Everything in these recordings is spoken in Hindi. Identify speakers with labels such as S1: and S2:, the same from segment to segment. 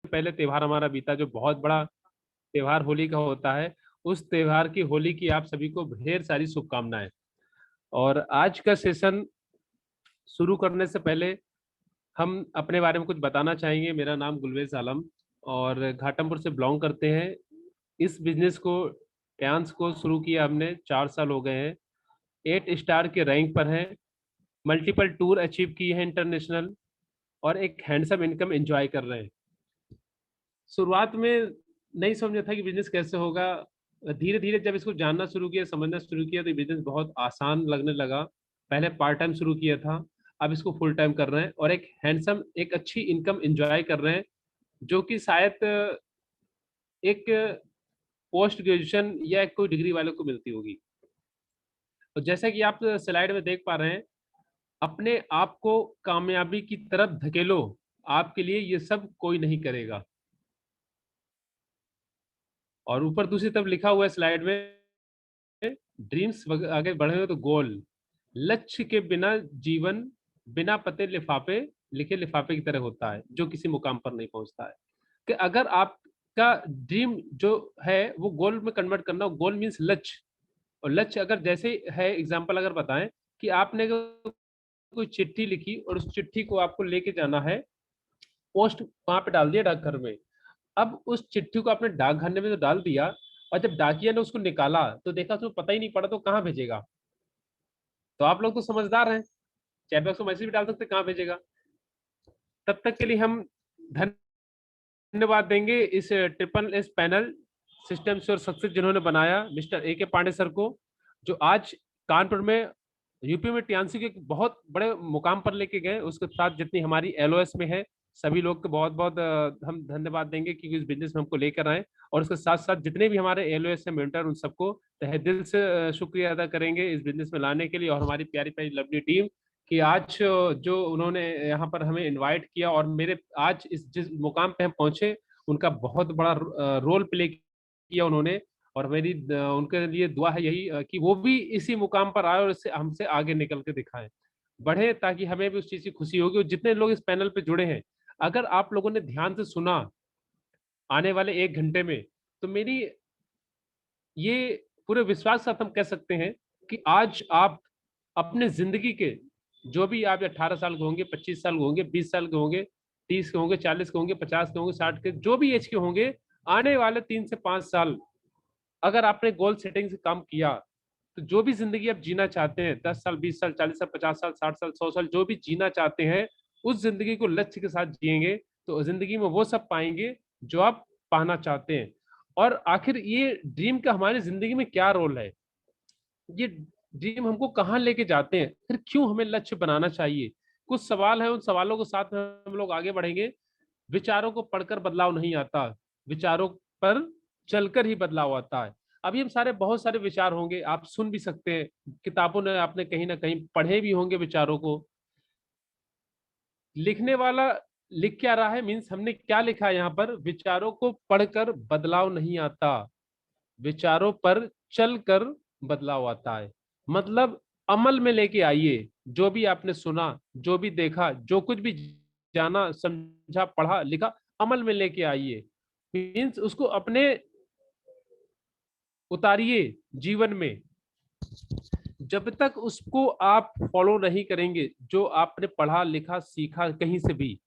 S1: पहले त्योहार हमारा बीता, जो बहुत बड़ा त्योहार होली का होता है। उस त्योहार की, होली की, आप सभी को ढेर सारी शुभकामनाएं। और आज का सेशन शुरू करने से पहले हम अपने बारे में कुछ बताना चाहेंगे। मेरा नाम गुलवेज आलम और घाटमपुर से बिलोंग करते हैं। इस बिजनेस को, ट्यांस को शुरू किया हमने 4 साल हो गए हैं। 8 स्टार के रैंक पर हैं, मल्टीपल टूर अचीव की है इंटरनेशनल, और एक हैंडसम इनकम एंजॉय कर रहे हैं। शुरुआत में नहीं समझा था कि बिजनेस कैसे होगा। धीरे धीरे जब इसको जानना शुरू किया, समझना शुरू किया, तो बिजनेस बहुत आसान लगने लगा। पहले पार्ट टाइम शुरू किया था, अब इसको फुल टाइम कर रहे हैं और एक हैंडसम, एक अच्छी इनकम एंजॉय कर रहे हैं, जो कि शायद एक पोस्ट ग्रेजुएशन या कोई डिग्री वाले को मिलती होगी। तो जैसा कि आप स्लाइड में देख पा रहे हैं, अपने आप को कामयाबी की तरफ धकेलो, आपके लिए ये सब कोई नहीं करेगा। और ऊपर दूसरी तरफ लिखा हुआ है स्लाइड में, ड्रीम्स आगे बढ़े तो गोल, लक्ष्य के बिना जीवन, बिना पते लिफाफे, लिखे लिफाफे की तरह होता है, जो किसी मुकाम पर नहीं पहुंचता है। कि अगर आपका ड्रीम जो है वो गोल में कन्वर्ट करना, गोल मीन्स लक्ष्य। और लक्ष्य अगर जैसे है, एग्जाम्पल अगर बताएं कि आपने कोई चिट्ठी लिखी और उस चिट्ठी को आपको लेके जाना है, पोस्ट वहां पे डाल दिया डाकघर में। अब उस चिट्ठी को आपने डाकखाने में तो डाल दिया, और जब डाकिया ने उसको निकाला तो देखा उसको पता ही नहीं पड़ा, तो कहाँ भेजेगा? तो आप लोग तो समझदार हैं, चैट बॉक्स में मैसेज भी डाल सकते, कहाँ भेजेगा? तब तक के लिए हम धन्यवाद देंगे इस ट्रिपल एस पैनल सिस्टम और सक्सेस जिन्होंने बनाया, मिस्टर ए के पांडे सर को, जो आज कानपुर में, यूपी में टियान्सी के बहुत बड़े मुकाम पर लेके गए। उसके साथ जितनी हमारी एलओएस में है, सभी लोग को बहुत बहुत हम धन्यवाद देंगे कि इस बिजनेस में हमको लेकर आए। और उसके साथ साथ जितने भी हमारे एलओएस है, मेंटर, उन सबको तहे दिल से शुक्रिया अदा करेंगे इस बिजनेस में लाने के लिए। और हमारी प्यारी प्यारी लवली टीम कि आज जो उन्होंने यहाँ पर हमें इनवाइट किया और मेरे आज इस जिस मुकाम पे हम पहुंचे, उनका बहुत बड़ा रोल प्ले किया उन्होंने। और मेरी उनके लिए दुआ है यही कि वो भी इसी मुकाम पर आए और इससे हमसे आगे निकल के दिखाएं, बढ़े, ताकि हमें भी उस चीज की खुशी होगी। और जितने लोग इस पैनल पे जुड़े हैं, अगर आप लोगों ने ध्यान से सुना आने वाले 1 घंटे में, तो मेरी ये पूरे विश्वास के साथ हम कह सकते हैं कि आज आप अपने जिंदगी के, जो भी आप 18 साल के होंगे, 25 साल के होंगे, 20 साल के होंगे, 30 के होंगे, 40 के होंगे, 50 के होंगे, 60 के, जो भी एज के होंगे, आने वाले 3 से 5 साल अगर आपने गोल सेटिंग से काम किया, तो जो भी जिंदगी आप जीना चाहते हैं, 10 साल, 20 साल, 40 साल, 50 साल, 60 साल, 100 साल, जो भी जीना चाहते हैं, उस जिंदगी को लक्ष्य के साथ जिएंगे, तो जिंदगी में वो सब पाएंगे जो आप पाना चाहते हैं। और आखिर ये ड्रीम का हमारी जिंदगी में क्या रोल है, ये ड्रीम हमको कहाँ लेके जाते हैं, फिर क्यों हमें लक्ष्य बनाना चाहिए? कुछ सवाल है, उन सवालों के साथ में हम लोग आगे बढ़ेंगे। विचारों को पढ़कर बदलाव नहीं आता, विचारों पर चलकर ही बदलाव आता है। अभी हम सारे, बहुत सारे विचार होंगे, आप सुन भी सकते हैं, किताबों ने आपने कहीं ना कहीं पढ़े भी होंगे विचारों को। लिखने वाला लिख क्या रहा है, मीन्स हमने क्या लिखा है यहाँ पर, विचारों को पढ़कर बदलाव नहीं आता, विचारों पर चलकर बदलाव आता है। मतलब अमल में लेके आइए, जो भी आपने सुना, जो भी देखा, जो कुछ भी जाना, समझा, पढ़ा, लिखा, अमल में लेके आइए। मीन्स उसको अपने उतारिए जीवन में। जब तक उसको आप फॉलो नहीं करेंगे, जो आपने पढ़ा, लिखा, सीखा कहीं से भी,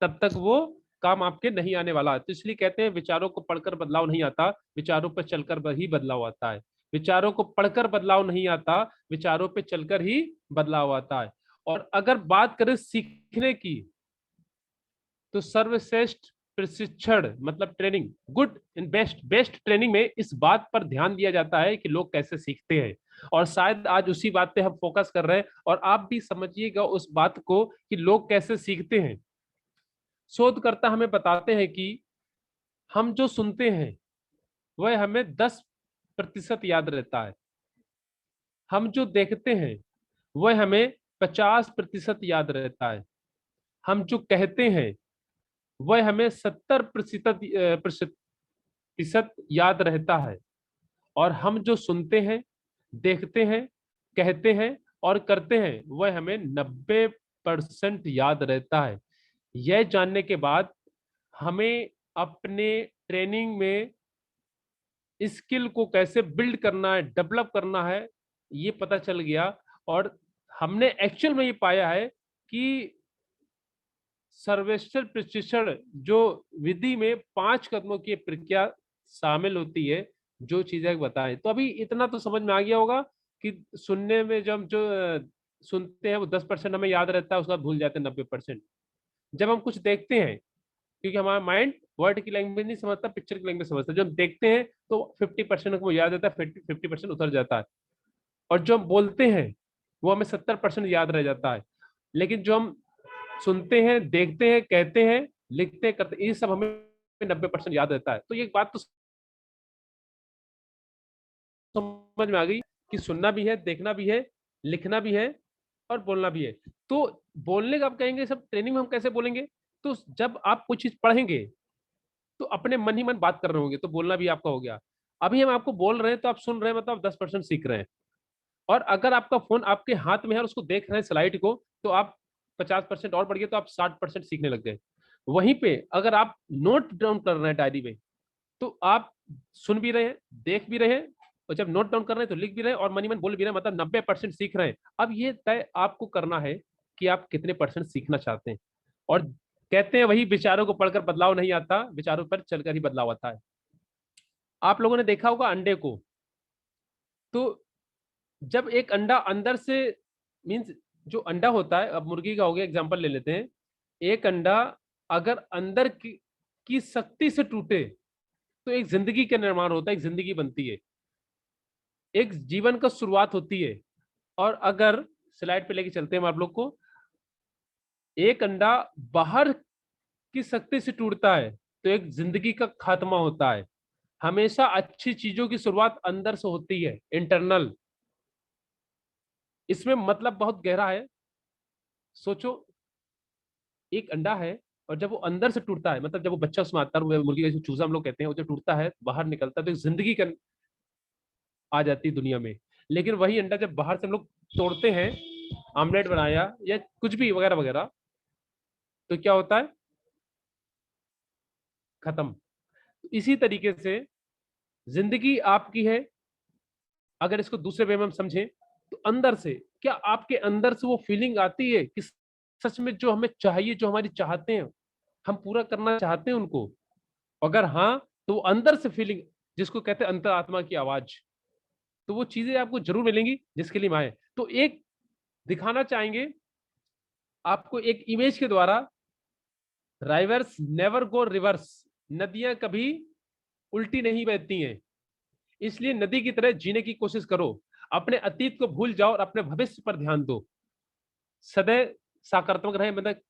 S1: तब तक वो काम आपके नहीं आने वाला है। तो इसलिए कहते हैं विचारों को पढ़कर बदलाव नहीं आता, विचारों पर चलकर ही बदलाव आता है। विचारों को पढ़कर बदलाव नहीं आता, विचारों पे चलकर ही बदलाव आता है। और अगर बात करें सीखने की, तो सर्वश्रेष्ठ प्रशिक्षण मतलब training, good in best, best training में इस बात पर ध्यान दिया जाता है कि लोग कैसे सीखते हैं। और शायद आज उसी बात पे हम फोकस कर रहे हैं, और आप भी समझिएगा उस बात को कि लोग कैसे सीखते हैं। शोधकर्ता हमें बताते हैं कि हम जो सुनते हैं वह हमें 10% याद रहता है, हम जो देखते हैं वह हमें 50% याद रहता है, हम जो कहते हैं वह हमें 70% याद रहता है, और हम जो सुनते हैं, देखते हैं, कहते हैं और करते हैं वह हमें 90% याद रहता है। यह जानने के बाद हमें अपने ट्रेनिंग में स्किल को कैसे बिल्ड करना है, डेवलप करना है, ये पता चल गया। और हमने एक्चुअल में ये पाया है कि सर्वेक्षण प्रशिक्षण जो विधि में 5 कदमों की प्रक्रिया शामिल होती है, जो चीजें बताएं। तो अभी इतना तो समझ में आ गया होगा कि सुनने में जब जो सुनते हैं वो 10% हमें याद रहता है, उसका भूल जाते हैं 90%। जब हम कुछ देखते हैं, क्योंकि हमारा माइंड वर्ड की लैंग्वेज नहीं समझता, पिक्चर की लैंग्वेज समझता है। जब हम देखते हैं तो 50% को याद रहता है, 50% उतर जाता है। और जो हम बोलते हैं वो हमें 70% याद रह जाता है। लेकिन जो हम सुनते हैं, देखते हैं, कहते हैं, लिखते हैं, करते हैं, ये सब हमें 90% याद रहता है। तो ये बात तो समझ में आ गई कि सुनना भी है, देखना भी है, लिखना भी है और बोलना भी है। तो बोलने का आप कहेंगे सब ट्रेनिंग में हम कैसे बोलेंगे? तो जब आप कुछ चीज पढ़ेंगे तो अपने मन ही मन बात कर रहे होंगे, तो बोलना भी आपका हो गया। अभी हम आपको बोल रहे हैं तो आप सुन रहे हैं, मतलब आप 10% सीख रहे हैं। और अगर आपका फोन आपके हाथ में है और उसको देख रहे हैं स्लाइड को, तो आप 50% और बढ़ गए, तो आप 60% सीखने लग गए। वहीं पे अगर आप नोट डाउन कर रहे हैं डायरी में, तो आप सुन भी रहे हैं, देख भी रहे हैं, और जब नोट डाउन कर रहे हैं तो लिख भी रहे हैं और मनी मन बोल भी रहे हैं, मतलब 90% सीख रहे हैं। अब ये तय आपको करना है कि आप कितने परसेंट सीखना चाहते हैं। और कहते हैं वही, विचारों को पढ़कर बदलाव नहीं आता, विचारों पर चलकर ही बदलाव आता है। आप लोगों ने देखा होगा अंडे को। तो जब एक अंडा अंदर से, मीन्स जो अंडा होता है, अब मुर्गी का हो गया एग्जांपल ले लेते हैं। एक अंडा अगर अंदर की शक्ति से टूटे तो एक जिंदगी का निर्माण होता है, एक जिंदगी बनती है, एक जीवन का शुरुआत होती है। और अगर स्लाइड पे लेके चलते हैं हम आप लोग को, एक अंडा बाहर की शक्ति से टूटता है तो एक जिंदगी का खात्मा होता है। हमेशा अच्छी चीजों की शुरुआत अंदर से होती है, इंटरनल। इसमें मतलब बहुत गहरा है। सोचो, एक अंडा है और जब वो अंदर से टूटता है, मतलब जब वो बच्चा उसमें आता है, मुर्गी का जो चूजा हम लोग कहते हैं, वो जब टूटता है बाहर निकलता है तो एक जिंदगी का आ जाती है दुनिया में। लेकिन वही अंडा जब बाहर से हम लोग तोड़ते हैं, आमलेट बनाया या कुछ भी वगैरह वगैरह, तो क्या होता है? खत्म। इसी तरीके से जिंदगी आपकी है। अगर इसको दूसरे वे में हम समझें, तो अंदर से, क्या आपके अंदर से वो फीलिंग आती है कि सच में जो हमें चाहिए, जो हमारी चाहते हैं, हम पूरा करना चाहते हैं उनको? अगर हाँ, तो वो अंदर से फीलिंग, जिसको कहते हैं अंतरात्मा की आवाज, तो वो चीजें आपको जरूर मिलेंगी जिसके लिए हम आए। तो एक दिखाना चाहेंगे आपको एक इमेज के द्वारा, राइवर्स नेवर गो रिवर्स। नदियां कभी उल्टी नहीं बहती हैं, इसलिए नदी की तरह जीने की कोशिश करो। अपने अतीत को भूल जाओ और अपने भविष्य पर ध्यान दो। सदैव सकारात्मक रहे, मतलब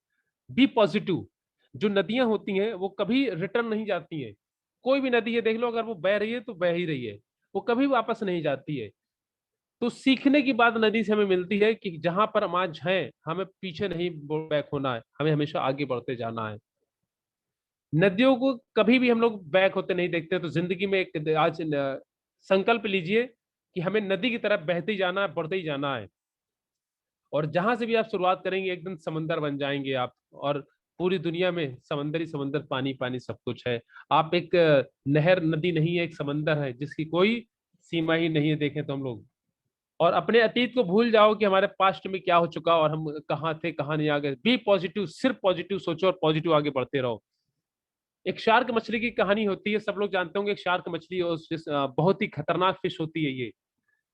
S1: बी पॉजिटिव। जो नदियां होती हैं वो कभी रिटर्न नहीं जाती हैं। कोई भी नदी है देख लो, अगर वो बह रही है तो बह ही रही है, वो कभी वापस नहीं जाती है। तो सीखने की बात नदी से हमें मिलती है कि जहां पर हम आज हैं, हमें पीछे नहीं बैक होना है, हमें हमेशा आगे बढ़ते जाना है। नदियों को कभी भी हम लोग बैक होते नहीं देखते। तो जिंदगी में एक आज संकल्प लीजिए कि हमें नदी की तरफ बहते ही जाना है, बढ़ते ही जाना है। और जहां से भी आप शुरुआत करेंगे, एकदम समंदर बन जाएंगे आप। और पूरी दुनिया में समंदर ही समंदर, पानी पानी सब कुछ है। आप एक नहर, नदी नहीं है, एक समंदर है जिसकी कोई सीमा ही नहीं है, देखें तो हम लोग। और अपने अतीत को भूल जाओ कि हमारे पास्ट में क्या हो चुका और हम कहाँ थे, कहाँ नहीं आ गए। बी पॉजिटिव, सिर्फ पॉजिटिव सोचो और पॉजिटिव आगे बढ़ते रहो। एक शार्क मछली की कहानी होती है, सब लोग जानते होंगे। एक शार्क मछली बहुत ही खतरनाक फिश होती है ये।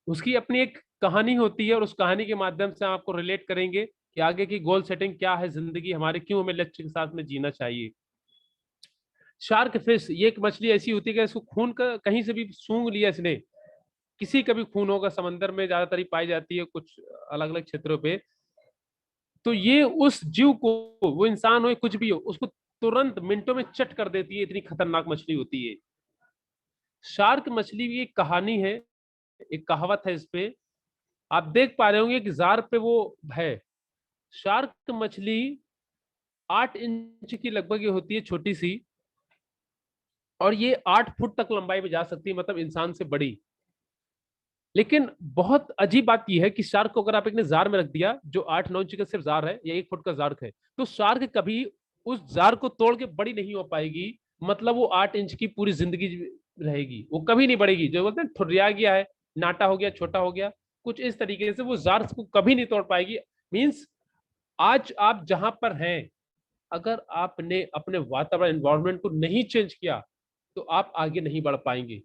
S1: उसकी अपनी एक कहानी होती है और उस कहानी के माध्यम से हम आपको रिलेट करेंगे कि आगे की गोल सेटिंग क्या है, जिंदगी हमारे, क्यों हमें लक्ष्य के साथ में जीना चाहिए। शार्क फिश ये एक मछली ऐसी होती है कि इसको खून का कहीं से भी सूंघ लिया इसने, किसी का भी खून होगा, समंदर में ज्यादातर ही पाई जाती है, कुछ अलग अलग क्षेत्रों पे। तो ये उस जीव को, वो इंसान हो या कुछ भी हो, उसको तुरंत मिनटों में चट कर देती है, इतनी खतरनाक मछली होती है। शार्क मछली की एक कहानी है, एक कहावत है इस पे। आप देख पा रहे होंगे कि जार पे वो है। शार्क मछली 8 इंच की लगभग ये होती है, छोटी सी। और ये 8 फुट तक लंबाई में जा सकती है, मतलब इंसान से बड़ी। लेकिन बहुत अजीब बात यह है कि शार्क को अगर आप एक ने जार में रख दिया, जो 8-9 इंच का सिर्फ जार है या 1 फुट का जार है, तो शार्क कभी उस जार को तोड़ के बड़ी नहीं हो पाएगी, मतलब वो 8 इंच की पूरी जिंदगी रहेगी, वो कभी नहीं बढ़ेगी। जो बोलते हैं ठुर्रिया गया है, नाटा हो गया, छोटा हो गया, कुछ इस तरीके से वो जार को कभी नहीं तोड़ पाएगी। मीन्स आज आप जहां पर हैं, अगर आपने अपने वातावरण एनवायरमेंट को नहीं चेंज किया तो आप आगे नहीं बढ़ पाएंगे।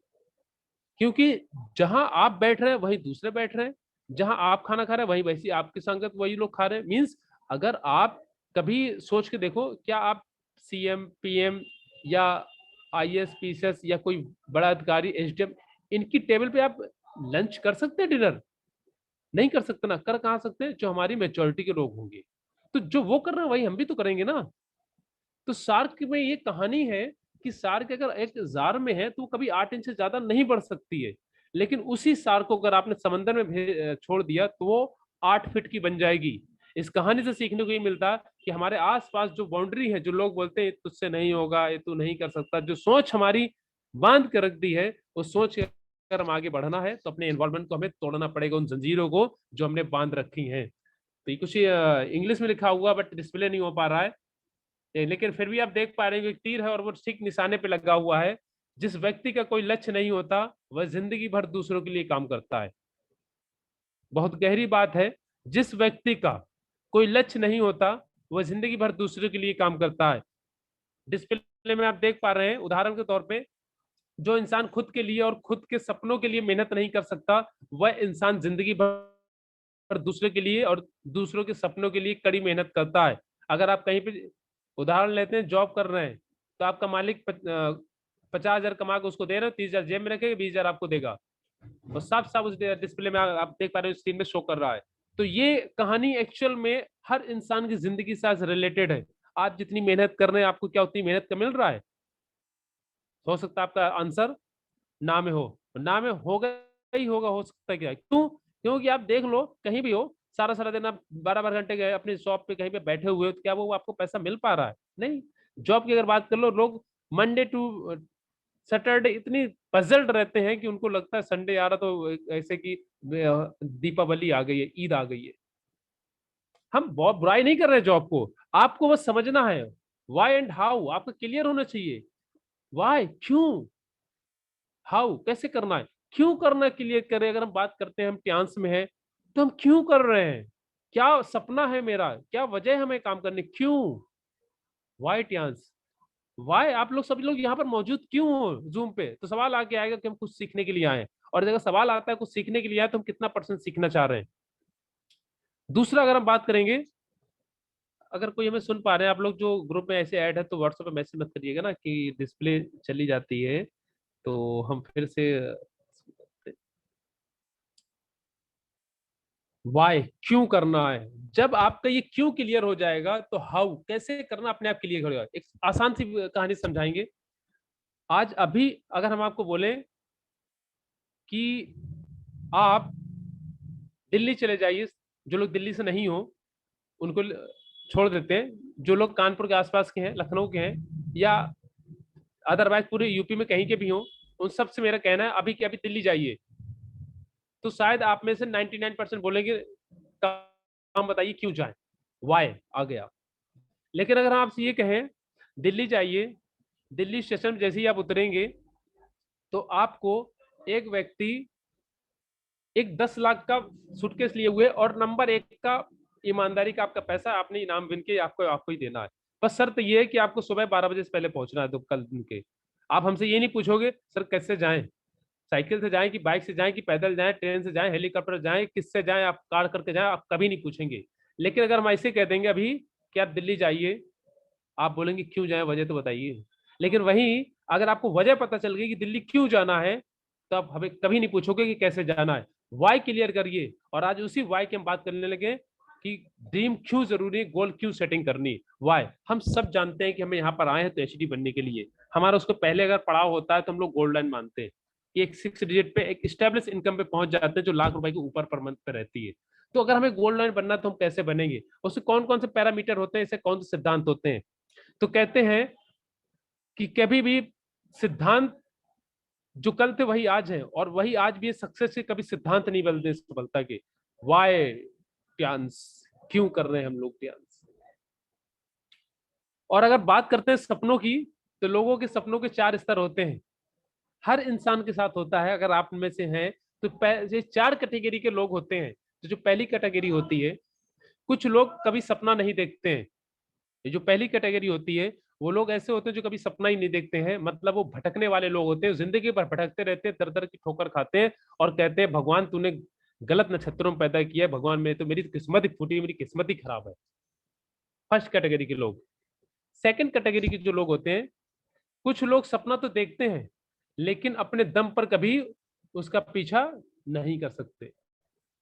S1: क्योंकि जहां आप बैठ रहे हैं वहीं दूसरे बैठ रहे हैं, जहां आप खाना खा रहे हैं वहीं वैसी आपकी संगत वही लोग खा रहे हैं। मीन्स अगर आप कभी सोच के देखो, क्या आप सीएम पीएम या आईएएस पीसीएस या कोई बड़ा अधिकारी एसडीएम, इनकी टेबल पे आप लंच कर सकते हैं, डिनर नहीं कर सकते ना। कर कहाँ सकते हैं, जो हमारी मेच्योरिटी के लोग होंगे। तो जो वो कर रहे हैं वही हम भी तो करेंगे ना। तो शार्क में ये कहानी है कि शार्क अगर एक जार में है तो वो कभी 8 इंच से ज्यादा नहीं बढ़ सकती है, लेकिन उसी शार्क को अगर आपने समंदर में छोड़ दिया तो वो 8 फीट की बन जाएगी। इस कहानी से सीखने को ये मिलता कि हमारे आसपास जो बाउंड्री है, जो लोग बोलते हैं तुझसे नहीं होगा, ये तू नहीं कर सकता, जो सोच हमारी बांध के रख दी है, उस सोच के अगर हम आगे बढ़ना है तो अपने एनवायरमेंट को हमें तोड़ना पड़ेगा, उन जंजीरों को जो हमने बांध रखी हैं। तो ये कुछ इंग्लिश में लिखा हुआ बट डिस्प्ले नहीं हो पा रहा है, लेकिन फिर भी आप देख पा रहे हैं कि तीर है और वो ठीक निशाने पे लगा हुआ है। जिस व्यक्ति का कोई लक्ष्य नहीं होता वह जिंदगी भर दूसरों के लिए काम करता है। बहुत गहरी बात है। जिस व्यक्ति का कोई लक्ष्य नहीं होता वह जिंदगी भर दूसरों के लिए काम करता है। डिस्प्ले में आप देख पा रहे हैं उदाहरण के तौर पे, जो इंसान खुद के लिए और खुद के सपनों के लिए मेहनत नहीं कर सकता, वह इंसान जिंदगी भर दूसरे के लिए और दूसरों के सपनों के लिए कड़ी मेहनत करता है। अगर आप कहीं पे उदाहरण लेते हैं, जॉब कर रहे हैं, तो आपका मालिक 50,000 कमा के उसको दे रहे हो, 30,000 जेब में रखेगा, 20,000 आपको देगा। और साफ साफ उस डिस्प्ले में आप देख पा रहे हो, स्क्रीन में शो कर रहा है। तो ये कहानी एक्चुअल में हर इंसान की जिंदगी से आज रिलेटेड है। आप जितनी मेहनत कर रहे हैं, आपको क्या उतनी मेहनत का मिल रहा है? हो सकता है आपका आंसर ना में हो, ना में होगा ही होगा, हो सकता है क्या, क्यों? क्योंकि आप देख लो कहीं भी हो, सारा सारा दिन आप 12 12 घंटे गए अपनी शॉप पे कहीं पे बैठे हुए हो, तो क्या वो आपको पैसा मिल पा रहा है? नहीं। जॉब की अगर बात कर लो, लोग मंडे टू सैटरडे इतनी पजल्ड रहते हैं कि उनको लगता है संडे आ रहा तो ऐसे कि दीपावली आ गई है, ईद आ गई है। हम बहुत बुराई नहीं कर रहे जॉब को, आपको बस समझना है वाई एंड हाउ, आपको क्लियर होना चाहिए। वाई, क्यों, हाउ, कैसे करना है, क्यों करना क्लियर करें। अगर हम बात करते हैं, हम ट्यांस में है, तो हम क्यों कर रहे हैं, क्या सपना है मेरा, क्या वजह है हमें काम करने, क्यों, वाई ट्यांस, वाई। आप लोग सभी लोग यहाँ पर मौजूद क्यों हो जूम पे, तो सवाल आके आएगा कि हम कुछ सीखने के लिए आए हैं। और अगर सवाल आता है कुछ सीखने के लिए आए, तो हम कितना परसेंट सीखना चाह रहे हैं। दूसरा अगर हम बात करेंगे, अगर कोई हमें सुन पा रहे हैं, आप लोग जो ग्रुप में ऐसे ऐड है तो व्हाट्सएप पे मैसेज मत करिएगा ना कि डिस्प्ले चली जाती है, तो हम फिर से वाई, क्यों करना है। जब आपका ये क्यों क्लियर हो जाएगा तो हाउ, कैसे करना अपने आप क्लियर हो जाएगा। एक आसान सी कहानी समझाएंगे। आज अभी अगर हम आपको बोले कि आप दिल्ली चले जाइए, जो लोग दिल्ली से नहीं हो उनको छोड़ देते हैं, जो लोग कानपुर के आसपास के हैं, लखनऊ के हैं, या अदरवाइज पूरे यूपी में कहीं के भी हो, उन सब से मेरा कहना है अभी कि अभी दिल्ली जाइए। तो शायद आप में से 99% बोलेंगे काम बताइए क्यों जाए, वाई आ गया। लेकिन अगर आप ये कहें दिल्ली जाइए, दिल्ली स्टेशन जैसे ही आप उतरेंगे तो आपको एक व्यक्ति एक 10 लाख का सूटकेस लिए हुए और नंबर 1 का ईमानदारी का आपका पैसा आपने इनाम बिन के आपको आपको ही देना है। बस शर्त ये है कि आपको सुबह 12 बजे से पहले पहुंचना है, तो कल दिन के। आप हमसे ये नहीं पूछोगे सर कैसे जाएं, साइकिल से जाएं कि बाइक से जाएं कि पैदल जाएं, ट्रेन से जाएं, हेलीकॉप्टर से जाएं, किससे जाएं, आप कार करके जाएं, आप कभी नहीं पूछेंगे। लेकिन अगर हम ऐसे कह देंगे अभी कि आप दिल्ली जाइए, आप बोलेंगे क्यों जाए, वजह तो बताइए। लेकिन वहीं अगर आपको वजह पता चल गई कि दिल्ली क्यों जाना है, तो आप हमें कभी नहीं पूछोगे कि कैसे जाना है। वाई क्लियर करिए। और आज उसी वाई की हम बात करने लगे कि ड्रीम क्यों जरूरी है, गोल क्यों सेटिंग करनी। वाई हम सब जानते हैं कि हमें यहाँ पर आए हैं तो एचडी बनने के लिए। हमारा उसको पहले अगर पड़ाव होता है तो हम लोग गोल्ड लाइन मानते हैं कि एक 6 डिजिट पे एक स्टेब्लिश इनकम पे पहुंच जाते हैं, जो लाख रुपए के ऊपर पर मंथ पे रहती है। तो अगर हमें गोल्ड लाइन बनना है तो हम कैसे बनेंगे, उससे कौन कौन से पैरामीटर होते हैं, ऐसे कौन से सिद्धांत होते हैं। तो कहते हैं कि कभी भी सिद्धांत जो कल थे वही आज है, और वही आज भी सक्सेस से कभी सिद्धांत नहीं बदलते सफलता के। वाई, ट्यांस, क्यों कर रहे हैं हम लोग ट्यांस। और अगर बात करते हैं सपनों की, तो लोगों के सपनों के 4 स्तर होते हैं, हर इंसान के साथ होता है। अगर आप में से हैं तो ये 4 कैटेगरी के लोग होते हैं। तो जो पहली कैटेगरी होती है, कुछ लोग कभी सपना नहीं देखते हैं। ये जो पहली कैटेगरी होती है, वो लोग ऐसे होते हैं जो कभी सपना ही नहीं देखते हैं, मतलब वो भटकने वाले लोग होते हैं, जिंदगी भर भटकते रहते हैं, दर दर की ठोकर खाते हैं और कहते हैं भगवान तूने गलत नक्षत्रों में पैदा किया है, भगवान में तो मेरी किस्मत ही फूटी है, मेरी किस्मत ही खराब है। फर्स्ट कैटेगरी के लोग। सेकंड कैटेगरी के जो लोग होते हैं, कुछ लोग सपना तो देखते हैं लेकिन अपने दम पर कभी उसका पीछा नहीं कर सकते।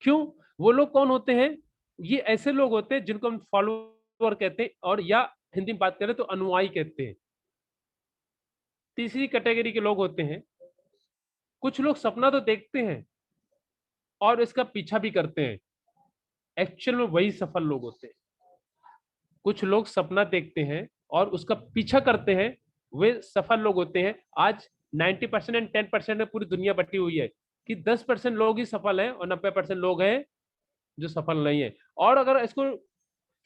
S1: क्यों? वो लोग कौन होते हैं? ये ऐसे लोग होते हैं जिनको हम फॉलोअर कहते हैं, और या हिंदी में बात करें तो अनुयायी कहते हैं। तीसरी कैटेगरी के लोग होते हैं, कुछ लोग सपना तो देखते हैं और इसका पीछा भी करते हैं, एक्चुअल में वही सफल लोग होते हैं। कुछ लोग सपना देखते हैं और उसका पीछा करते हैं, वे सफल लोग होते हैं। आज 90% एंड 10% में पूरी दुनिया बटी हुई है कि 10% लोग ही सफल हैं और 90% लोग हैं जो सफल नहीं है। और अगर इसको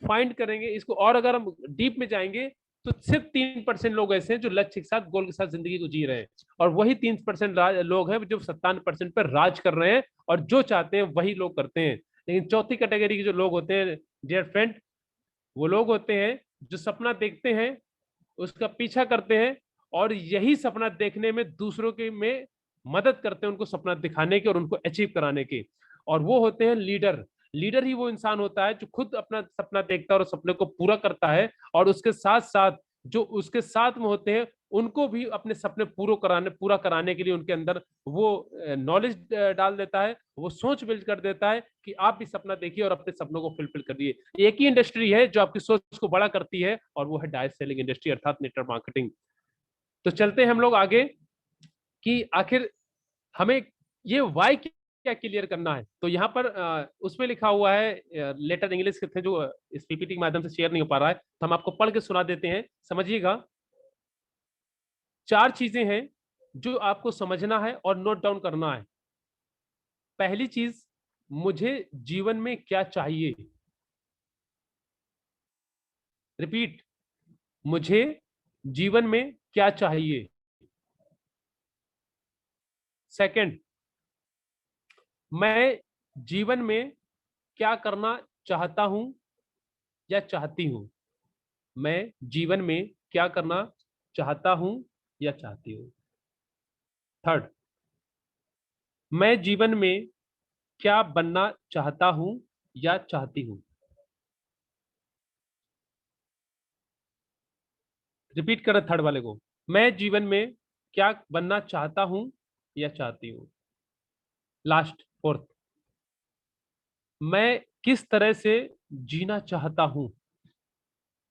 S1: फाइंड करेंगे, इसको और अगर हम डीप में जाएंगे, तो सिर्फ 3% लोग ऐसे हैं जो लक्ष्य के साथ, गोल के साथ जिंदगी को जी रहे हैं, और वही 3% लोग हैं जो 97% पर राज कर रहे हैं, और जो चाहते हैं वही लोग करते हैं। लेकिन चौथी कैटेगरी के जो लोग होते हैं डियर फ्रेंड, वो लोग होते हैं जो सपना देखते हैं, उसका पीछा करते हैं, और यही सपना देखने में दूसरों के में मदद करते हैं, उनको सपना दिखाने के और उनको अचीव कराने के। और वो होते हैं लीडर। लीडर ही वो इंसान होता है जो खुद अपना सपना देखता है और सपने को पूरा करता है, और उसके साथ साथ जो उसके साथ में होते हैं उनको भी अपने सपने पूरा कराने के लिए उनके अंदर वो नॉलेज डाल देता है, वो सोच बिल्ड कर देता है कि आप भी सपना देखिए और अपने सपनों को फुलफिल करिए। एक ही इंडस्ट्री है जो आपकी सोच को बड़ा करती है, और वो है डायरेक्ट सेलिंग इंडस्ट्री, अर्थात नेटवर्क मार्केटिंग। तो चलते हैं हम लोग आगे कि आखिर हमें ये वाई क्या क्लियर करना है। तो यहाँ पर उसमें लिखा हुआ है, लेटर इंग्लिश के थे जो इस पीपीटी के माध्यम से शेयर नहीं हो पा रहा है, तो हम आपको पढ़ के सुना देते हैं, समझिएगा। 4 चीजें हैं जो आपको समझना है और नोट डाउन करना है। पहली चीज, मुझे जीवन में क्या चाहिए। रिपीट, मुझे जीवन में क्या चाहिए। सेकंड, मैं जीवन में क्या करना चाहता हूं या चाहती हूं। मैं जीवन में क्या करना चाहता हूं या चाहती हूं। थर्ड, मैं जीवन में क्या बनना चाहता हूं या चाहती हूं। रिपीट करें थर्ड वाले को, मैं जीवन में क्या बनना चाहता हूं या चाहती हूं। लास्ट फोर्थ, मैं किस तरह से जीना चाहता हूं।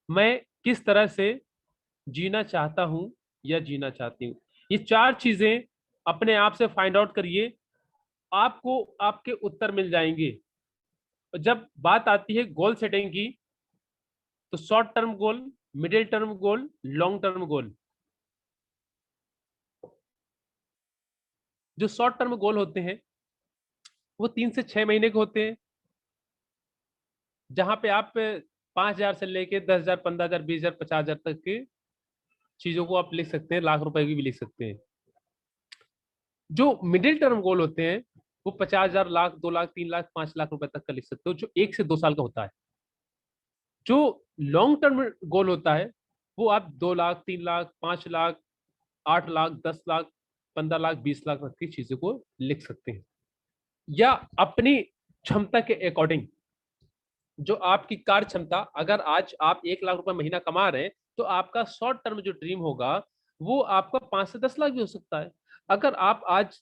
S1: मैं किस तरह से जीना चाहता हूं या जीना चाहती हूं। ये 4 चीजें अपने आप से फाइंड आउट करिए, आपको आपके उत्तर मिल जाएंगे। जब बात आती है गोल सेटिंग की, तो short term goal, middle term goal, long term goal. जो शॉर्ट टर्म गोल होते हैं वो 3 से 6 महीने के होते हैं, जहां पे आप 5,000 से लेके 10,000, 15,000, 20,000, 50,000 तक की चीजों को आप लिख सकते हैं, लाख रुपए की भी लिख सकते हैं। जो मिडिल टर्म गोल होते हैं वो 50,000, लाख, 2 लाख, 3 लाख, 5 लाख रुपए तक का लिख सकते हो, जो 1 से 2 साल का होता है। जो लॉन्ग टर्म गोल होता है वो आप 2 लाख, 3 लाख, 5 लाख, 8 लाख, 10 लाख, 15 लाख, 20 लाख तक की चीजों को लिख सकते हैं, या अपनी क्षमता के अकॉर्डिंग। जो आपकी कार्य क्षमता, अगर आज आप 1 लाख रुपए महीना कमा रहे हैं, तो आपका शॉर्ट टर्म जो ड्रीम होगा वो आपका 5 से 10 लाख भी हो सकता है। अगर आप आज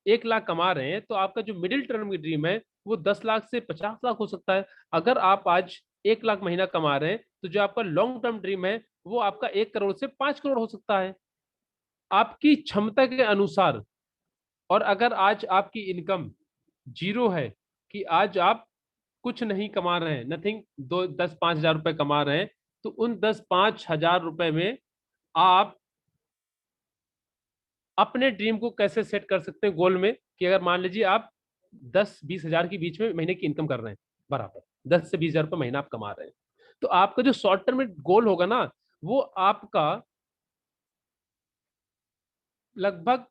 S1: 1 लाख कमा रहे हैं, तो आपका जो मिडिल टर्म की ड्रीम है वो 10 लाख से 50 लाख हो सकता है। अगर आप आज 1 लाख महीना कमा रहे हैं, तो जो आपका लॉन्ग टर्म ड्रीम है वो आपका 1 करोड़ से 5 करोड़ हो सकता है, आपकी क्षमता के अनुसार। और अगर आज आपकी इनकम जीरो है, कि आज आप कुछ नहीं कमा रहे हैं, नथिंग, 2, 10, 5 हजार रुपए कमा रहे हैं, तो उन 10, 5 हजार रुपए में आप अपने ड्रीम को कैसे सेट कर सकते हैं गोल में, कि अगर मान लीजिए आप 10, 20 हजार के बीच में महीने की इनकम कर रहे हैं, बराबर 10 से 20 हजार रुपए महीना आप कमा रहे हैं, तो आपका जो शॉर्ट टर्म गोल होगा ना, वो आपका लगभग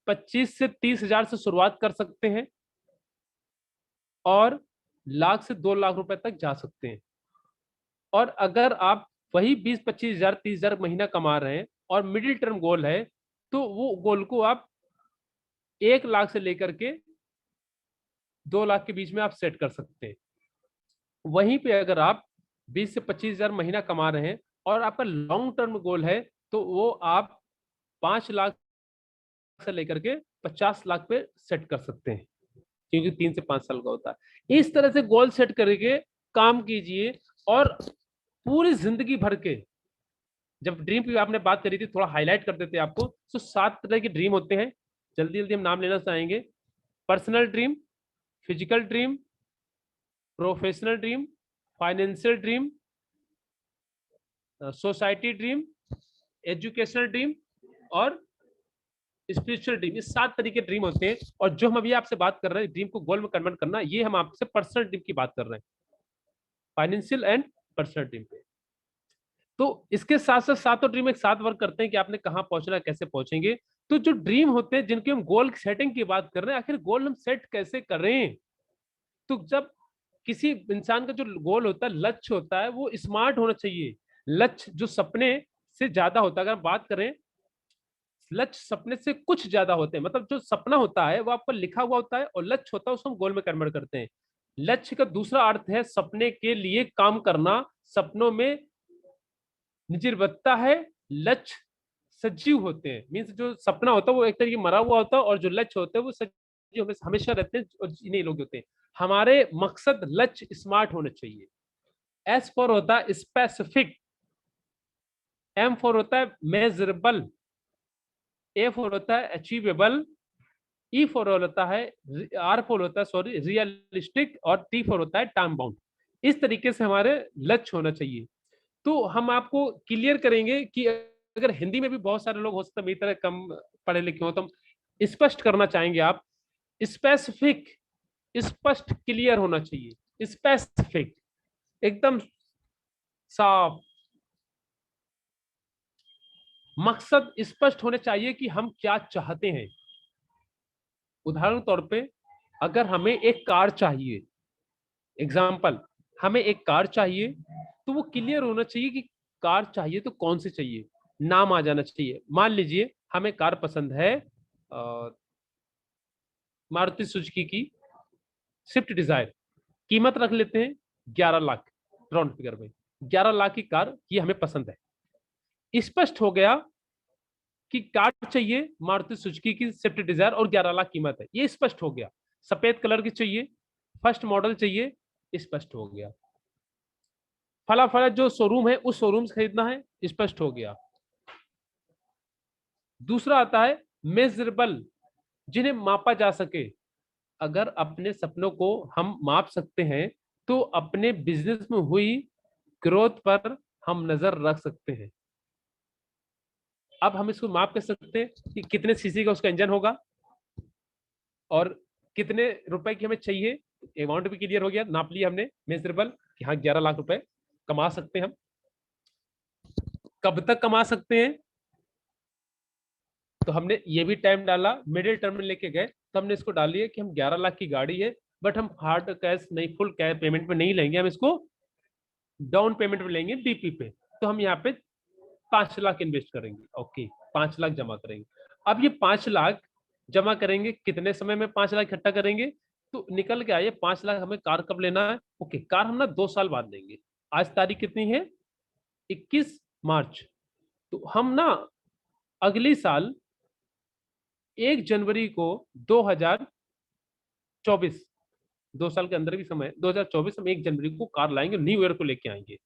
S1: 25 से 30 हजार से शुरुआत कर सकते हैं और लाख से 2 लाख रुपए तक जा सकते हैं। और अगर आप वही 20-25 हजार 30 हजार महीना कमा रहे हैं और मिडिल टर्म गोल है, तो वो गोल को आप 1 लाख से लेकर के 2 लाख के बीच में आप सेट कर सकते हैं। वहीं पे अगर आप 20 से 25 हजार महीना कमा रहे हैं और आपका लॉन्ग टर्म गोल है, तो वो आप 5 लाख से लेकर के 50 लाख पे सेट कर सकते हैं, क्योंकि 3 से 5 साल का होता है। इस तरह से गोल सेट करके काम कीजिए। और पूरी जिंदगी भर के, जब ड्रीम की आपने बात करी थी, थोड़ा हाईलाइट कर देते आपको, तो 7 तरह के ड्रीम होते हैं। जल्दी जल्दी हम नाम लेना चाहेंगे। Personal dream, physical dream, professional dream, financial dream, society dream, educational dream और स्पिरिचुअल ड्रीम। ये 7 तरीके ड्रीम होते हैं। और जो हम अभी आपसे बात कर रहे हैं ड्रीम को गोल में कन्वर्ट करना, ये हम आपसे पर्सनल ड्रीम की बात कर रहे हैं, फाइनेंशियल एंड पर्सनल ड्रीम पे। तो इसके साथ साथ सातों ड्रीम एक साथ वर्क करते हैं कि आपने कहाँ पहुंचना है, कैसे पहुंचेंगे। तो जो ड्रीम होते हैं जिनके हम गोल सेटिंग की बात कर रहे हैं, आखिर गोल हम सेट कैसे करें। तो जब किसी इंसान का जो गोल होता है, लक्ष्य होता है, वो स्मार्ट होना चाहिए। लक्ष्य जो सपने से ज्यादा होता है, अगर बात करें लक्ष्य सपने से कुछ ज्यादा होते हैं, मतलब जो सपना होता है वो आपका लिखा हुआ होता है और लक्ष्य होता है उसको हम गोल में कन्वर्ट करते हैं। लक्ष्य का दूसरा अर्थ है सपने के लिए काम करना, सपनों में निर्भरता है। लक्ष्य सजीव होते हैं, मीन्स जो सपना होता है वो एक तरीके मरा हुआ होता है, और जो लक्ष्य होते हैं वो सजीव हमेशा रहते हैं, और इन्हीं लोग होते हैं। हमारे मकसद लक्ष्य स्मार्ट होने चाहिए। एस फॉर होता है स्पेसिफिक, एम फॉर होता है मेजरेबल, ए फॉर होता है अचीवेबल, ई फॉर होता है आर फॉर होता है सॉरी रियलिस्टिक, और टी फॉर होता है टाइम बाउंड। इस तरीके से हमारे लक्ष्य होना चाहिए। तो हम आपको क्लियर करेंगे कि अगर हिंदी में भी बहुत सारे लोग हो सकते हैं मेरी तरह कम पढ़े लिखे हो, तो हम स्पष्ट करना चाहेंगे। आप स्पेसिफिक, स्पष्ट क्लियर होना चाहिए, स्पेसिफिक एकदम साफ, मकसद स्पष्ट होने चाहिए कि हम क्या चाहते हैं। उदाहरण तौर पे अगर हमें एक कार चाहिए, एग्जाम्पल हमें एक कार चाहिए, तो वो क्लियर होना चाहिए कि कार चाहिए तो कौन सी चाहिए, नाम आ जाना चाहिए। मान लीजिए हमें कार पसंद है मारुति सुजुकी की स्विफ्ट डिजायर, कीमत रख लेते हैं 11 लाख, राउंड फिगर में 11 लाख की कार ये हमें पसंद है। स्पष्ट हो गया कि कार चाहिए मारुति सुजुकी की स्विफ्ट डिजायर और 11 लाख कीमत है, ये स्पष्ट हो गया। सफेद कलर की चाहिए, फर्स्ट मॉडल चाहिए, स्पष्ट हो गया। फला फला जो शोरूम है उस शोरूम से खरीदना है, स्पष्ट हो गया। दूसरा आता है मेजरेबल, जिन्हें मापा जा सके। अगर अपने सपनों को हम माप सकते हैं, तो अपने बिजनेस में हुई ग्रोथ पर हम नजर रख सकते हैं। अब हम इसको माप कर सकते हैं कि कितने सीसी का उसका इंजन होगा और कितने रुपए की हमें चाहिए। अमाउंट भी क्लियर हो गया, नाप लिया हमने मेजरेबल कि हाँ 11 लाख रुपए कमा सकते हैं हम। कब तक कमा सकते हैं, तो हमने ये भी टाइम डाला। मिडिल टर्म में लेके गए तो हमने इसको डाल लिया कि हम 11 लाख की गाड़ी है, बट हम हार्ड कैश नहीं, फुल कैश पेमेंट पे नहीं लेंगे, हम इसको डाउन पेमेंट पे लेंगे डीपी पे। तो हम यहाँ पे 5 लाख इन्वेस्ट करेंगे, ओके 5 लाख जमा करेंगे। अब ये 5 लाख जमा करेंगे, कितने समय में 5 लाख इकट्ठा करेंगे, तो निकल के आइए 5 लाख हमें कार कब लेना है। ओके, कार हम ना 2 साल बाद लेंगे। आज तारीख कितनी है, 21 मार्च। तो हम ना अगली साल 1 जनवरी को 2024, 2 साल के अंदर भी समय 2024, हम 1 जनवरी को कार लाएंगे, न्यू ईयर को लेके आएंगे।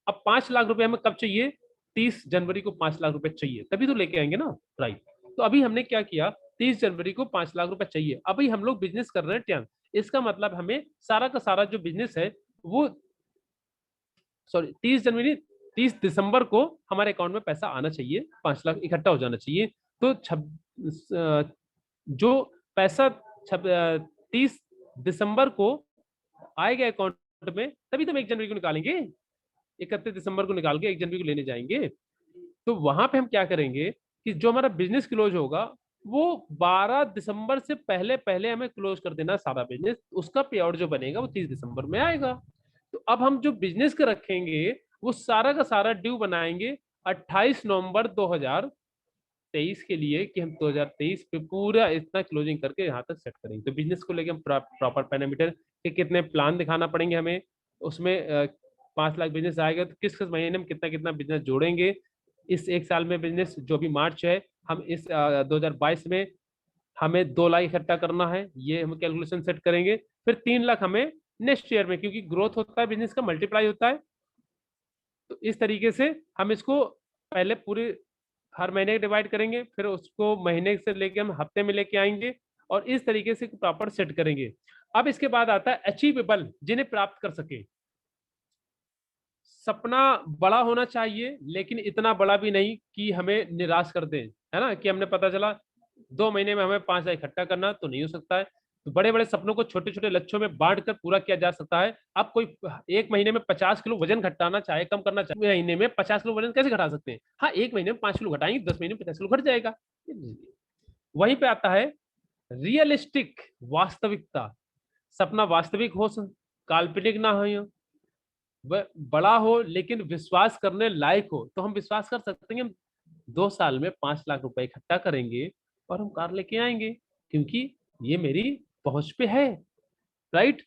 S1: अब 5 लाख रुपए हमें कब चाहिए, 30 जनवरी को 5 लाख रुपए चाहिए, तभी तो लेके आएंगे ना, राइट। तो अभी हमने क्या किया, 30 जनवरी को 5 लाख रुपए चाहिए। अभी हम लोग बिजनेस कर रहे हैं टैन, इसका मतलब हमें सारा का सारा जो बिजनेस है वो, सॉरी 30 जनवरी, 30 दिसंबर को हमारे अकाउंट में पैसा आना चाहिए, 5 लाख इकट्ठा हो जाना चाहिए। तो जो पैसा 30 दिसंबर को आएगा अकाउंट में, तभी तो हम 1 जनवरी को निकालेंगे। 31 दिसंबर को निकाल के 1 जनवरी को लेने जाएंगे। तो वहां पे हम क्या करेंगे कि जो हमारा बिजनेस क्लोज होगा वो 12 दिसंबर से पहले पहले हमें क्लोज कर देना सारा बिजनेस, उसका पे आउट जो बनेगा वो 30 दिसंबर में आएगा। तो अब हम जो बिजनेस का रखेंगे वो सारा का सारा ड्यू बनाएंगे 28 नवंबर 2023 के लिए, कि हम 2023 पे पूरा इतना क्लोजिंग करके यहाँ तक सेट करेंगे। तो बिजनेस को लेके हम प्रॉपर पैरामीटर के कितने प्लान दिखाना पड़ेंगे हमें, उसमें 5 लाख बिजनेस आएगा तो किस किस महीने में कितना कितना बिजनेस जोड़ेंगे, इस एक साल में बिजनेस जो भी मार्च है, हम इस 2022 में हमें 2 लाख इकट्ठा करना है, ये हम कैलकुलेशन सेट करेंगे। फिर 3 लाख हमें नेक्स्ट ईयर में, क्योंकि ग्रोथ होता है बिजनेस का, मल्टीप्लाई होता है। तो इस तरीके से हम इसको पहले पूरे हर महीने डिवाइड करेंगे, फिर उसको महीने से लेके हम हफ्ते में लेके आएंगे और इस तरीके से प्रॉपर सेट करेंगे। अब इसके बाद आता है अचीवेबल, जिन्हें प्राप्त कर सके। सपना बड़ा होना चाहिए लेकिन इतना बड़ा भी नहीं कि हमें निराश कर दे, है ना, कि हमने पता चला 2 महीने में हमें 5 लाख इकट्ठा करना, तो नहीं हो सकता है। तो बड़े बड़े सपनों को छोटे छोटे लक्ष्यों में बांटकर पूरा किया जा सकता है। अब कोई 1 महीने में 50 किलो वजन घटाना चाहे, कम करना चाहे, महीने में 50 किलो वजन कैसे घटा सकते हैं? हाँ, 1 महीने में 5 किलो घटाएंगे, 10 महीने में 50 किलो घट जाएगा। वहीं पे आता है रियलिस्टिक, वास्तविकता। सपना वास्तविक हो, काल्पनिक ना हो, बड़ा हो लेकिन विश्वास करने लायक हो। तो हम विश्वास कर सकते हैं, हम 2 साल में 5 लाख रुपए इकट्ठा करेंगे और हम कार लेके आएंगे, क्योंकि ये मेरी पहुंच पे है, राइट।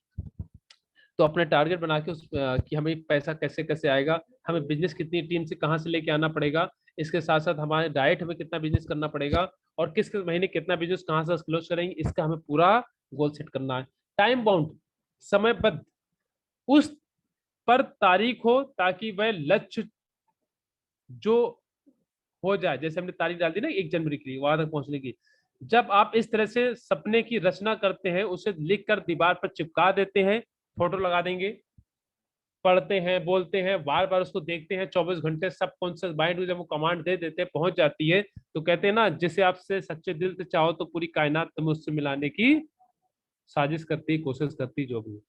S1: तो अपने टारगेट बना के कि हमें पैसा कैसे कैसे आएगा, हमें बिजनेस कितनी टीम से कहाँ से लेके आना पड़ेगा, इसके साथ साथ हमारे डाइट हमें कितना बिजनेस करना पड़ेगा और किस किस महीने कितना बिजनेस कहाँ से क्लोज करेंगे, इसका हमें पूरा गोल सेट करना है। टाइम बाउंड, समयबद्ध, उस पर तारीख हो ताकि वह लक्ष्य जो हो जाए, जैसे हमने तारीख डाल दी ना 1 जनवरी के लिए वहां तक पहुंचने की। जब आप इस तरह से सपने की रचना करते हैं, उसे लिखकर दीवार पर चिपका देते हैं, फोटो लगा देंगे, पढ़ते हैं, बोलते हैं, बार बार उसको देखते हैं 24 घंटे, सबकॉन्शियस माइंड को जब वो कमांड दे देते हैं, पहुंच जाती है। तो कहते हैं ना, जिसे आपसे सच्चे दिल से चाहो तो पूरी कायनात तुम्हें उससे मिलाने की साजिश करती, कोशिश करती, जो भी।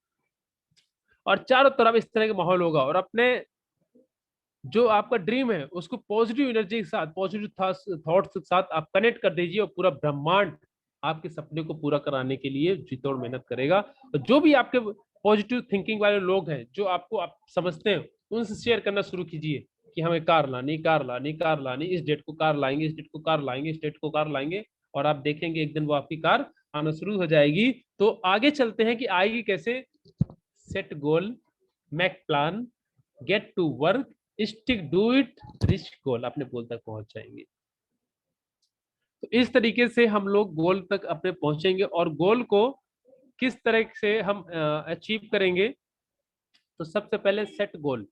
S1: और चारों तरफ इस तरह का माहौल होगा और अपने जो आपका ड्रीम है उसको पॉजिटिव एनर्जी के साथ, पॉजिटिव थॉट्स के साथ आप कनेक्ट कर दीजिए और पूरा ब्रह्मांड आपके सपने को पूरा कराने के लिए जी तोड़ मेहनत करेगा। और जो भी आपके पॉजिटिव थिंकिंग वाले लोग हैं, जो आपको आप समझते हैं, उनसे शेयर करना शुरू कीजिए कि हमें कार लानी, कार लानी, कार लानी, इस डेट को कार लाएंगे, इस डेट को कार लाएंगे, इस डेट को कार लाएंगे। और आप देखेंगे एक दिन वो आपकी कार आना शुरू हो जाएगी। तो आगे चलते हैं कि आएगी कैसे। Set goal, make plan, get to work, stick do it, reach goal, अपने गोल तक पहुंच जाएंगे। तो इस तरीके से हम लोग गोल तक अपने पहुंचेंगे। और गोल को किस तरह से हम अचीव करेंगे, तो सबसे पहले सेट गोल।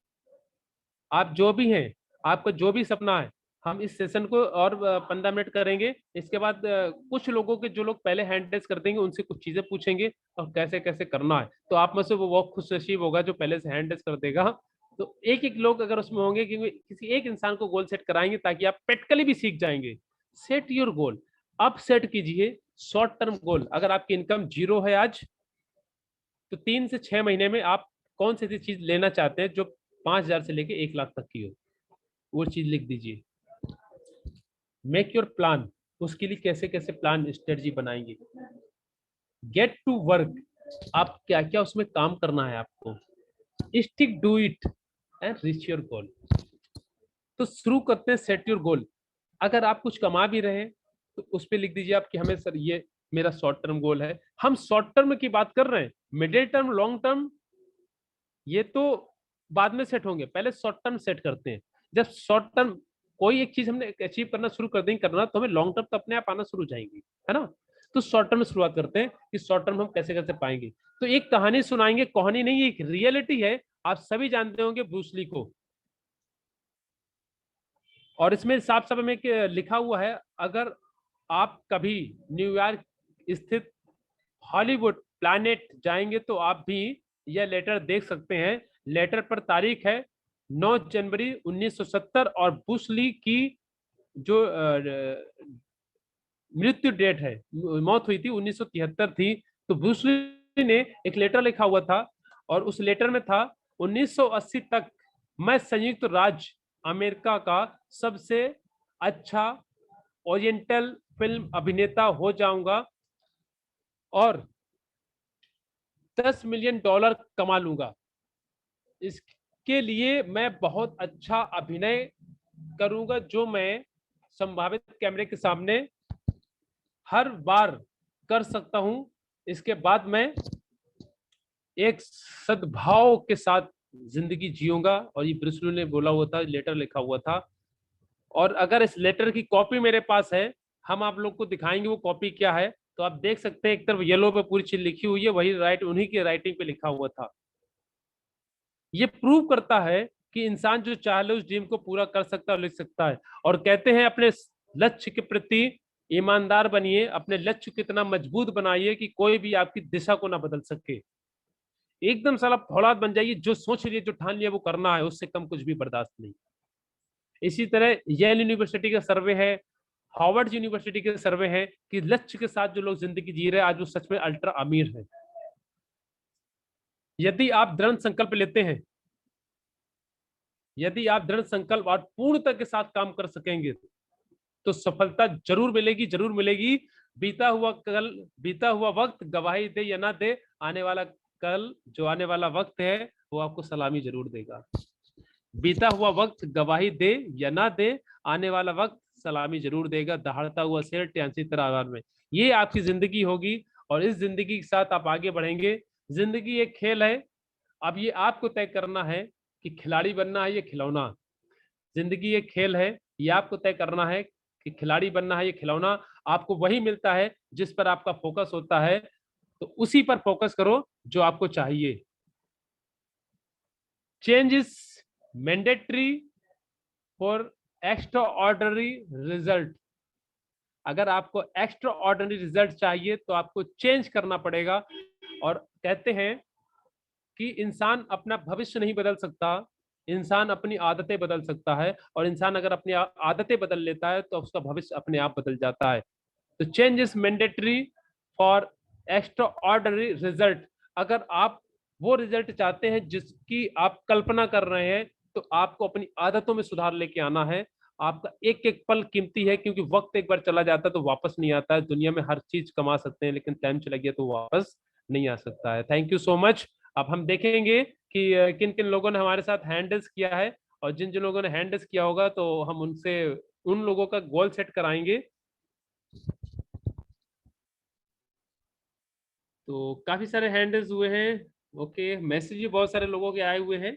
S1: आप जो भी हैं, आपका जो भी सपना है, हम इस सेशन को और 15 मिनट करेंगे। इसके बाद कुछ लोगों के, जो लोग पहले हैंड रेस कर देंगे, उनसे कुछ चीजें पूछेंगे और कैसे कैसे करना है। तो आप में से वो बहुत खुश नसीब होगा जो पहले से हैंड रेस कर देगा। तो एक एक लोग अगर उसमें होंगे, कि किसी एक इंसान को गोल सेट कराएंगे ताकि आप प्रैक्टिकली भी सीख जाएंगे। Set your goal. अब सेट कीजिए शॉर्ट टर्म गोल। अगर आपकी इनकम 0 है आज, तो 3 से 6 महीने में आप कौन सी चीज लेना चाहते हैं जो 5,000 से लेके 1 लाख तक की हो, वो चीज लिख दीजिए। मेक योर प्लान, उसके लिए कैसे कैसे प्लान स्ट्रेटजी बनाएंगे। गेट टू वर्क, आप क्या क्या उसमें काम करना है आपको। Stick do it and reach your goal. तो शुरू करते हैं सेट योर गोल। अगर आप कुछ कमा भी रहे हैं तो उस पर लिख दीजिए आप कि हमें सर ये मेरा शॉर्ट टर्म गोल है। हम शॉर्ट टर्म की बात कर रहे हैं, मिडिल टर्म, लॉन्ग टर्म ये तो बाद में सेट होंगे, पहले शॉर्ट टर्म सेट करते हैं। जब शॉर्ट टर्म कोई एक चीज हमने अचीव करना शुरू कर देंगे करना, तो हमें लॉन्ग टर्म तो अपने आप आना शुरू हो जाएंगी, है ना। तो शॉर्ट टर्म में शुरुआत करते हैं कि शॉर्ट टर्म हम कैसे कैसे पाएंगे। तो एक कहानी सुनाएंगे, कहानी नहीं, एक रियलिटी है। आप सभी जानते होंगे ब्रूस ली को, और इसमें साफ साफ में लिखा हुआ है, अगर आप कभी न्यूयॉर्क स्थित हॉलीवुड प्लैनेट जाएंगे तो आप भी यह लेटर देख सकते हैं। लेटर पर तारीख है 9 जनवरी 1970 और बुश ली की जो मृत्यु डेट है, मौत हुई थी 1973 थी। तो बुश ली ने एक लेटर लिखा हुआ था और उस लेटर में था 1980 तक मैं संयुक्त राज्य अमेरिका का सबसे अच्छा ओरिएंटल फिल्म अभिनेता हो जाऊंगा और $10 मिलियन कमा लूंगा। इसके लिए मैं बहुत अच्छा अभिनय करूंगा जो मैं संभावित कैमरे के सामने हर बार कर सकता हूं। इसके बाद मैं एक सद्भाव के साथ जिंदगी जीऊंगा। और ये ब्रूस ली ने बोला हुआ था, लेटर लिखा हुआ था। और अगर इस लेटर की कॉपी मेरे पास है, हम आप लोग को दिखाएंगे वो कॉपी क्या है। तो आप देख सकते हैं एक तरफ येलो पे पूरी चीज लिखी हुई है, वही राइट उन्हीं की राइटिंग पे लिखा हुआ था। ये प्रूव करता है कि इंसान जो चाह ले उस ड्रीम को पूरा कर सकता है और लिख सकता है। और कहते हैं अपने लक्ष्य के प्रति ईमानदार बनिए, अपने लक्ष्य को इतना मजबूत बनाइए कि कोई भी आपकी दिशा को ना बदल सके। एकदम साला फौलाद बन जाइए, जो सोच लिए जो ठान लिया वो करना है, उससे कम कुछ भी बर्दाश्त नहीं। इसी तरह येल यूनिवर्सिटी का सर्वे है, हार्वर्ड यूनिवर्सिटी के सर्वे है कि लक्ष्य के साथ जो लोग जिंदगी जी रहे हैं आज वो सच में अल्ट्रा अमीर है। यदि आप दृढ़ संकल्प लेते हैं, यदि आप दृढ़ संकल्प और पूर्णता के साथ काम कर सकेंगे तो सफलता जरूर मिलेगी, जरूर मिलेगी। बीता हुआ वक्त गवाही दे या ना दे, आने वाला कल, जो आने वाला वक्त है वो आपको सलामी जरूर देगा। बीता हुआ वक्त गवाही दे या ना दे, आने वाला वक्त सलामी जरूर देगा। दहाड़ता हुआ शेर ट्यांसी तरह आवाज में, ये आपकी जिंदगी होगी और इस जिंदगी के साथ आप आगे बढ़ेंगे। जिंदगी एक खेल है, अब ये आपको तय करना है कि खिलाड़ी बनना है या खिलौना। जिंदगी एक खेल है, ये आपको तय करना है कि खिलाड़ी बनना है या खिलौना। आपको वही मिलता है जिस पर आपका फोकस होता है, तो उसी पर फोकस करो जो आपको चाहिए। Change is mandatory for extra ordinary result. अगर आपको एक्स्ट्रा ऑर्डनरी रिजल्ट चाहिए तो आपको चेंज करना पड़ेगा। और कहते हैं कि इंसान अपना भविष्य नहीं बदल सकता, इंसान अपनी आदतें बदल सकता है। और इंसान अगर अपनी आदतें बदल लेता है तो उसका भविष्य अपने आप बदल जाता है। तो change is mandatory for extra ordinary result. अगर आप वो रिजल्ट चाहते हैं जिसकी आप कल्पना कर रहे हैं, तो आपको अपनी आदतों में सुधार लेके आना है। आपका एक एक पल कीमती है, क्योंकि वक्त एक बार चला जाता है तो वापस नहीं आता है। दुनिया में हर चीज कमा सकते हैं, लेकिन टाइम चला गया तो वापस नहीं आ सकता है। Thank you so much. अब हम देखेंगे कि किन किन लोगों ने हमारे साथ हैंडल्स किया है, और जिन जिन लोगों ने हैंडल्स किया होगा तो हम उनसे उन लोगों का गोल सेट कराएंगे। तो काफी सारे हैंडल्स हुए हैं। ओके, मैसेज भी बहुत सारे लोगों के आए हुए हैं।